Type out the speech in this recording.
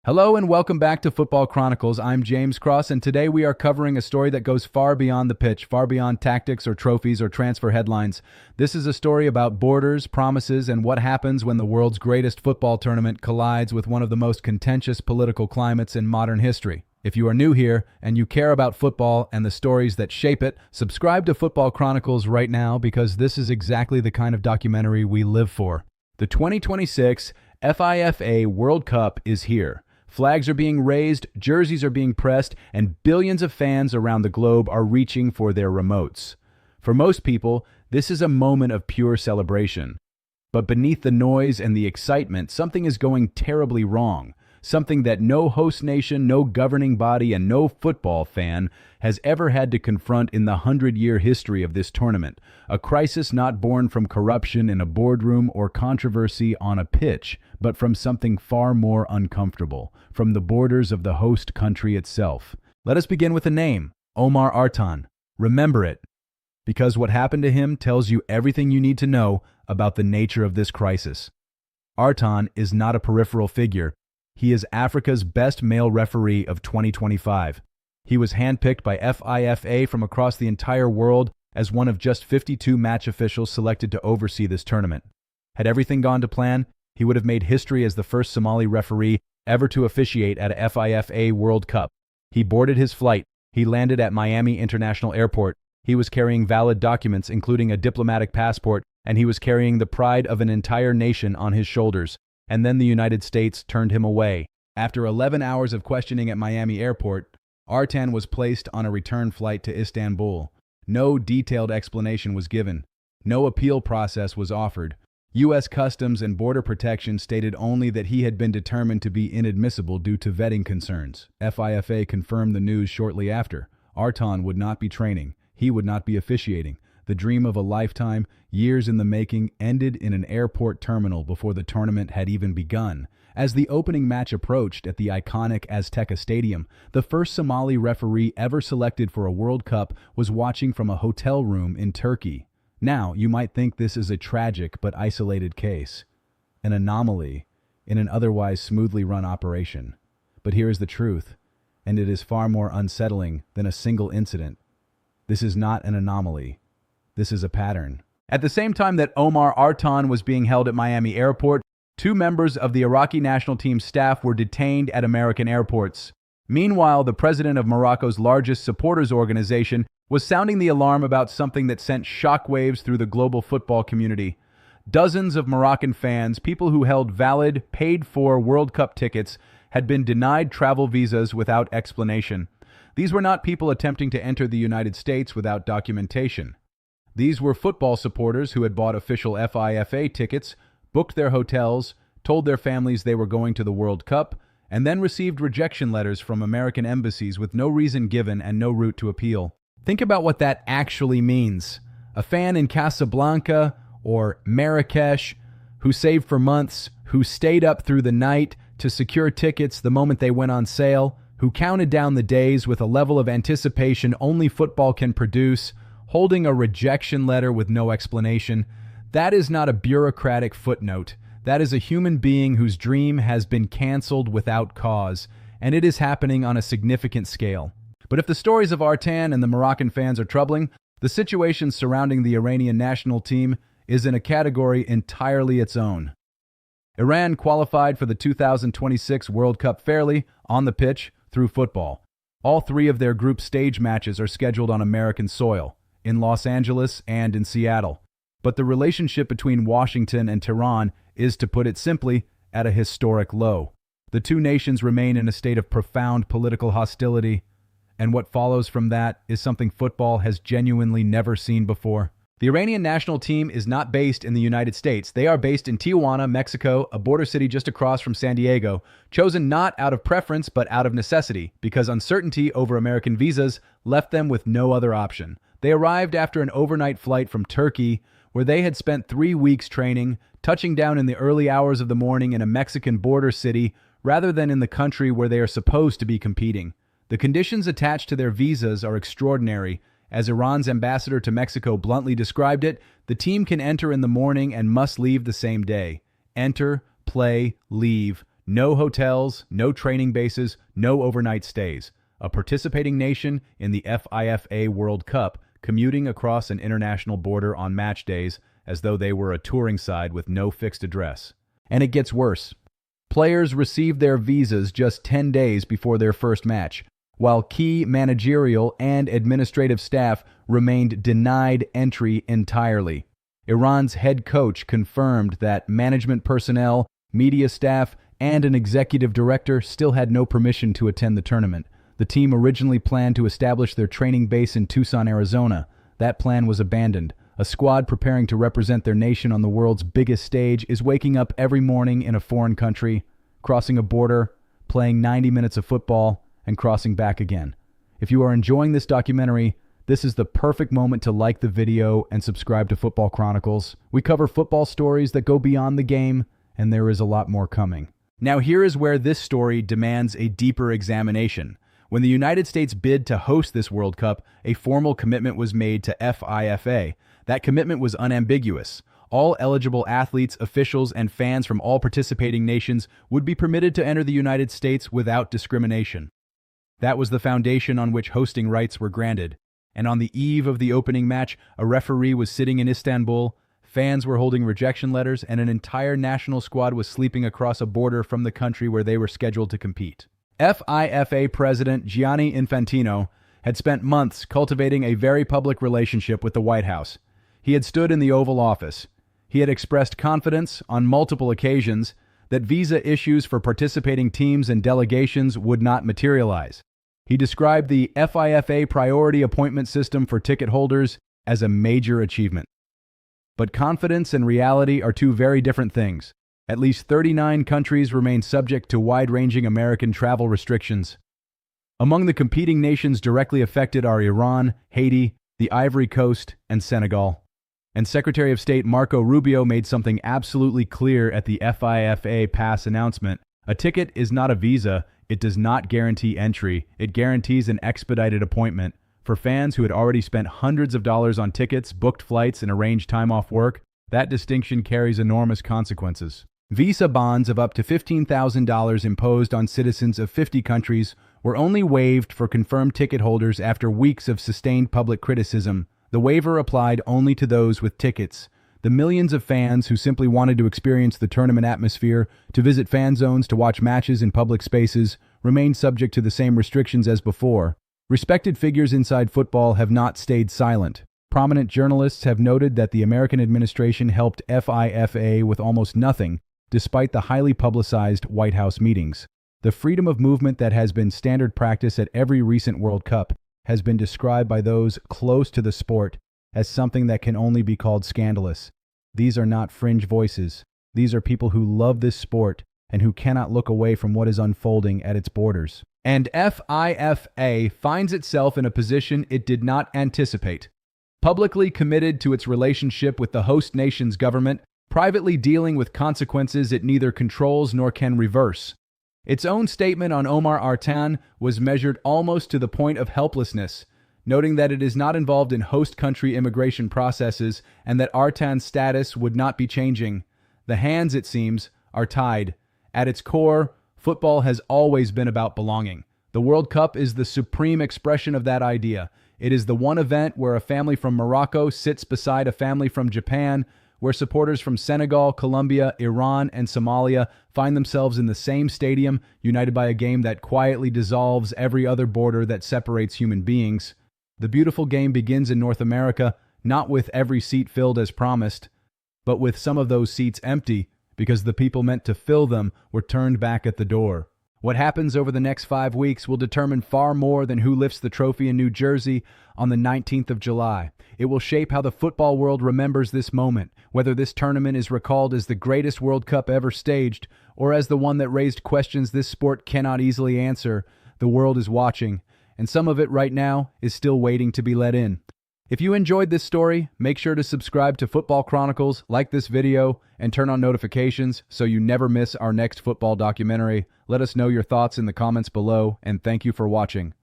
Hello and welcome back to Football Chronicles. I'm James Cross, and today we are covering a story that goes far beyond the pitch, far beyond tactics or trophies or transfer headlines. This is a story about borders, promises, and what happens when the world's greatest football tournament collides with one of the most contentious political climates in modern history. If you are new here and you care about football and the stories that shape it, subscribe to Football Chronicles right now because this is exactly the kind of documentary we live for. The 2026 FIFA World Cup is here. Flags are being raised, jerseys are being pressed, and billions of fans around the globe are reaching for their remotes. For most people, this is a moment of pure celebration. But beneath the noise and the excitement, something is going terribly wrong. Something that no host nation, no governing body, and no football fan has ever had to confront in the 100-year history of this tournament. A crisis not born from corruption in a boardroom or controversy on a pitch, but from something far more uncomfortable, from the borders of the host country itself. Let us begin with a name, Omar Artan. Remember it, because what happened to him tells you everything you need to know about the nature of this crisis. Artan is not a peripheral figure. He is Africa's best male referee of 2025. He was handpicked by FIFA from across the entire world as one of just 52 match officials selected to oversee this tournament. Had everything gone to plan, he would have made history as the first Somali referee ever to officiate at a FIFA World Cup. He boarded his flight. He landed at Miami International Airport. He was carrying valid documents, including a diplomatic passport, and he was carrying the pride of an entire nation on his shoulders. And then the United States turned him away. After 11 hours of questioning at Miami Airport, Artan was placed on a return flight to Istanbul. No detailed explanation was given. No appeal process was offered. U.S. Customs and Border Protection stated only that he had been determined to be inadmissible due to vetting concerns. FIFA confirmed the news shortly after. Artan would not be training. He would not be officiating. The dream of a lifetime, years in the making, ended in an airport terminal before the tournament had even begun. As the opening match approached at the iconic Azteca Stadium, the first Somali referee ever selected for a World Cup was watching from a hotel room in Turkey. Now, you might think this is a tragic but isolated case, an anomaly in an otherwise smoothly run operation. But here is the truth, and it is far more unsettling than a single incident. This is not an anomaly. This is a pattern. At the same time that Omar Artan was being held at Miami Airport, two members of the Iraqi national team staff were detained at American airports. Meanwhile, the president of Morocco's largest supporters organization was sounding the alarm about something that sent shockwaves through the global football community. Dozens of Moroccan fans, people who held valid, paid-for World Cup tickets, had been denied travel visas without explanation. These were not people attempting to enter the United States without documentation. These were football supporters who had bought official FIFA tickets, booked their hotels, told their families they were going to the World Cup, and then received rejection letters from American embassies with no reason given and no route to appeal. Think about what that actually means. A fan in Casablanca or Marrakesh who saved for months, who stayed up through the night to secure tickets the moment they went on sale, who counted down the days with a level of anticipation only football can produce, holding a rejection letter with no explanation. That is not a bureaucratic footnote. That is a human being whose dream has been canceled without cause, and it is happening on a significant scale. But if the stories of Artan and the Moroccan fans are troubling, the situation surrounding the Iranian national team is in a category entirely its own. Iran qualified for the 2026 World Cup fairly, on the pitch, through football. All three of their group stage matches are scheduled on American soil, in Los Angeles and in Seattle. But the relationship between Washington and Tehran is, to put it simply, at a historic low. The two nations remain in a state of profound political hostility, and what follows from that is something football has genuinely never seen before. The Iranian national team is not based in the United States. They are based in Tijuana, Mexico, a border city just across from San Diego, chosen not out of preference but out of necessity, because uncertainty over American visas left them with no other option. They arrived after an overnight flight from Turkey, where they had spent 3 weeks training, touching down in the early hours of the morning in a Mexican border city, rather than in the country where they are supposed to be competing. The conditions attached to their visas are extraordinary. As Iran's ambassador to Mexico bluntly described it, the team can enter in the morning and must leave the same day. Enter, play, leave. No hotels, no training bases, no overnight stays. A participating nation in the FIFA World Cup, commuting across an international border on match days as though they were a touring side with no fixed address. And it gets worse. Players received their visas just 10 days before their first match, while key managerial and administrative staff remained denied entry entirely. Iran's head coach confirmed that management personnel, media staff, and an executive director still had no permission to attend the tournament. The team originally planned to establish their training base in Tucson, Arizona. That plan was abandoned. A squad preparing to represent their nation on the world's biggest stage is waking up every morning in a foreign country, crossing a border, playing 90 minutes of football, and crossing back again. If you are enjoying this documentary, this is the perfect moment to like the video and subscribe to Football Chronicles. We cover football stories that go beyond the game, and there is a lot more coming. Now here is where this story demands a deeper examination. When the United States bid to host this World Cup, a formal commitment was made to FIFA. That commitment was unambiguous. All eligible athletes, officials, and fans from all participating nations would be permitted to enter the United States without discrimination. That was the foundation on which hosting rights were granted. And on the eve of the opening match, a referee was sitting in Istanbul, fans were holding rejection letters, and an entire national squad was sleeping across a border from the country where they were scheduled to compete. FIFA President Gianni Infantino had spent months cultivating a very public relationship with the White House. He had stood in the Oval Office. He had expressed confidence on multiple occasions that visa issues for participating teams and delegations would not materialize. He described the FIFA priority appointment system for ticket holders as a major achievement. But confidence and reality are two very different things. At least 39 countries remain subject to wide-ranging American travel restrictions. Among the competing nations directly affected are Iran, Haiti, the Ivory Coast, and Senegal. And Secretary of State Marco Rubio made something absolutely clear at the FIFA pass announcement. A ticket is not a visa. It does not guarantee entry. It guarantees an expedited appointment. For fans who had already spent hundreds of dollars on tickets, booked flights, and arranged time off work, that distinction carries enormous consequences. Visa bonds of up to $15,000 imposed on citizens of 50 countries were only waived for confirmed ticket holders after weeks of sustained public criticism. The waiver applied only to those with tickets. The millions of fans who simply wanted to experience the tournament atmosphere, to visit fan zones, to watch matches in public spaces, remained subject to the same restrictions as before. Respected figures inside football have not stayed silent. Prominent journalists have noted that the American administration helped FIFA with almost nothing, despite the highly publicized White House meetings. The freedom of movement that has been standard practice at every recent World Cup has been described by those close to the sport as something that can only be called scandalous. These are not fringe voices. These are people who love this sport and who cannot look away from what is unfolding at its borders. And FIFA finds itself in a position it did not anticipate. Publicly committed to its relationship with the host nation's government, privately dealing with consequences it neither controls nor can reverse. Its own statement on Omar Artan was measured almost to the point of helplessness, noting that it is not involved in host country immigration processes and that Artan's status would not be changing. The hands, it seems, are tied. At its core, football has always been about belonging. The World Cup is the supreme expression of that idea. It is the one event where a family from Morocco sits beside a family from Japan, where supporters from Senegal, Colombia, Iran, and Somalia find themselves in the same stadium, united by a game that quietly dissolves every other border that separates human beings. The beautiful game begins in North America, not with every seat filled as promised, but with some of those seats empty because the people meant to fill them were turned back at the door. What happens over the next 5 weeks will determine far more than who lifts the trophy in New Jersey on the 19th of July. It will shape how the football world remembers this moment, whether this tournament is recalled as the greatest World Cup ever staged or as the one that raised questions this sport cannot easily answer. The world is watching, and some of it right now is still waiting to be let in. If you enjoyed this story, make sure to subscribe to Football Chronicles, like this video, and turn on notifications so you never miss our next football documentary. Let us know your thoughts in the comments below, and thank you for watching.